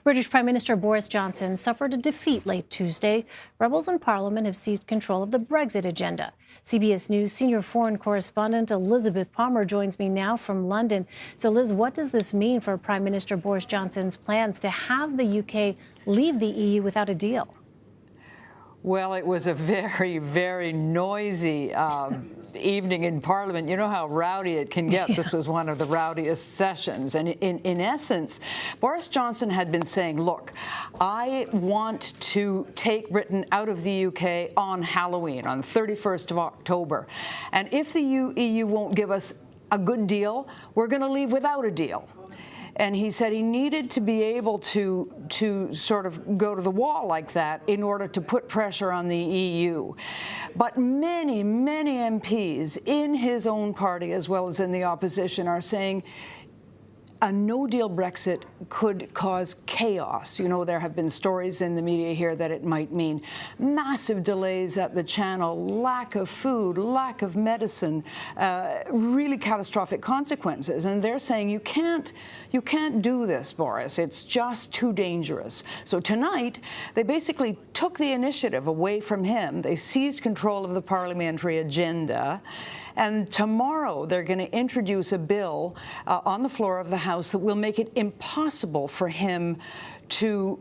British Prime Minister Boris Johnson suffered a defeat late Tuesday. Rebels in Parliament have seized control of the Brexit agenda. CBS News senior foreign correspondent Elizabeth Palmer joins me now from London. So, Liz, what does this mean for Prime Minister Boris Johnson's plans to have the UK leave the EU without a deal? Well, it was a very, very noisy evening in Parliament. You know how rowdy it can get. Yeah. This was one of the rowdiest sessions. And in essence, Boris Johnson had been saying, look, I want to take Britain out of the UK on Halloween, on the 31st of October. And if the EU won't give us a good deal, we're going to leave without a deal. And he said he needed to be able to sort of go to the wall like that in order to put pressure on the EU. But many, many MPs in his own party, as well as in the opposition, are saying a no-deal Brexit could cause chaos. You know, there have been stories in the media here that it might mean massive delays at the Channel, lack of food, lack of medicine, really catastrophic consequences. And they're saying you can't do this, Boris. It's just too dangerous. So tonight, they basically took the initiative away from him. They seized control of the parliamentary agenda. And tomorrow, they're going to introduce a bill on the floor of the House that will make it impossible for him to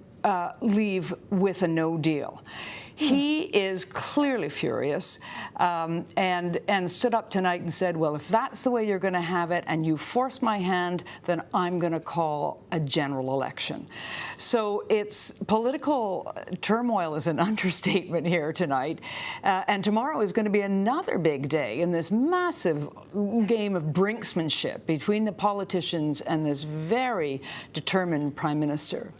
leave with a no deal. He is clearly furious and stood up tonight and said, well, if that's the way you're going to have it and you force my hand, then I'm going to call a general election. So it's political turmoil is an understatement here tonight. And tomorrow is going to be another big day in this massive game of brinksmanship between the politicians and this very determined Prime Minister.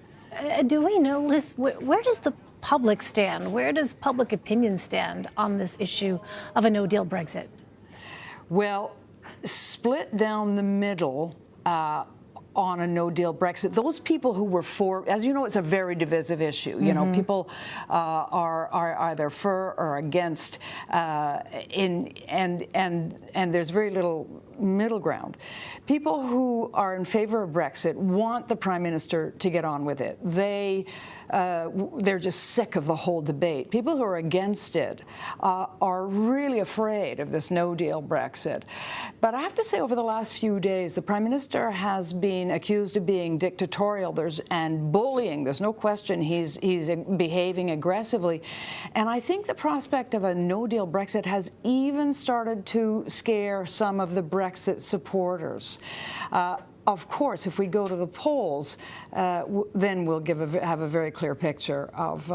Do we know, Liz, where does the public stand? Where does public opinion stand on this issue of a no-deal Brexit? Well, split down the middle on a no-deal Brexit. Those people who were for, as you know, it's a very divisive issue. You know, people are either for or against, and there's very little middle ground. People who are in favor of Brexit want the Prime Minister to get on with it. They're just sick of the whole debate. People who are against it are really afraid of this no-deal Brexit. But I have to say, over the last few days, the Prime Minister has been accused of being dictatorial and bullying. There's no question he's behaving aggressively. And I think the prospect of a no-deal Brexit has even started to scare some of the Brexit supporters. Of course, if we go to the polls, then we'll have a very clear picture of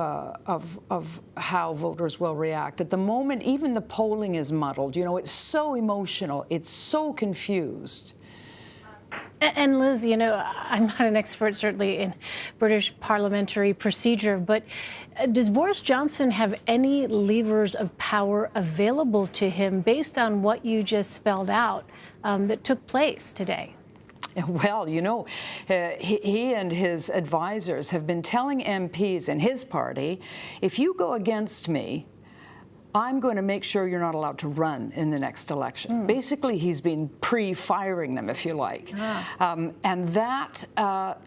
how voters will react. At the moment, even the polling is muddled. You know, it's so emotional. It's so confused. And Liz, you know, I'm not an expert, certainly, in British parliamentary procedure, but does Boris Johnson have any levers of power available to him based on what you just spelled out that took place today? Well, you know, he and his advisors have been telling MPs in his party, if you go against me, I'm going to make sure you're not allowed to run in the next election. Basically, he's been pre-firing them, if you like. And that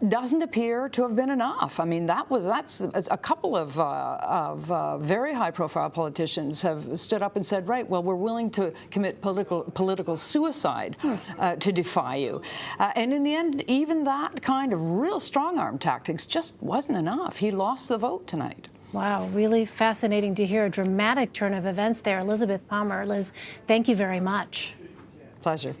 doesn't appear to have been enough. I mean, that's a couple of very high-profile politicians have stood up and said, right, well, we're willing to commit political suicide to defy you. And in the end, even that kind of real strong-arm tactics just wasn't enough. He lost the vote tonight. Wow, really fascinating to hear a dramatic turn of events there. Elizabeth Palmer, Liz, thank you very much. Pleasure.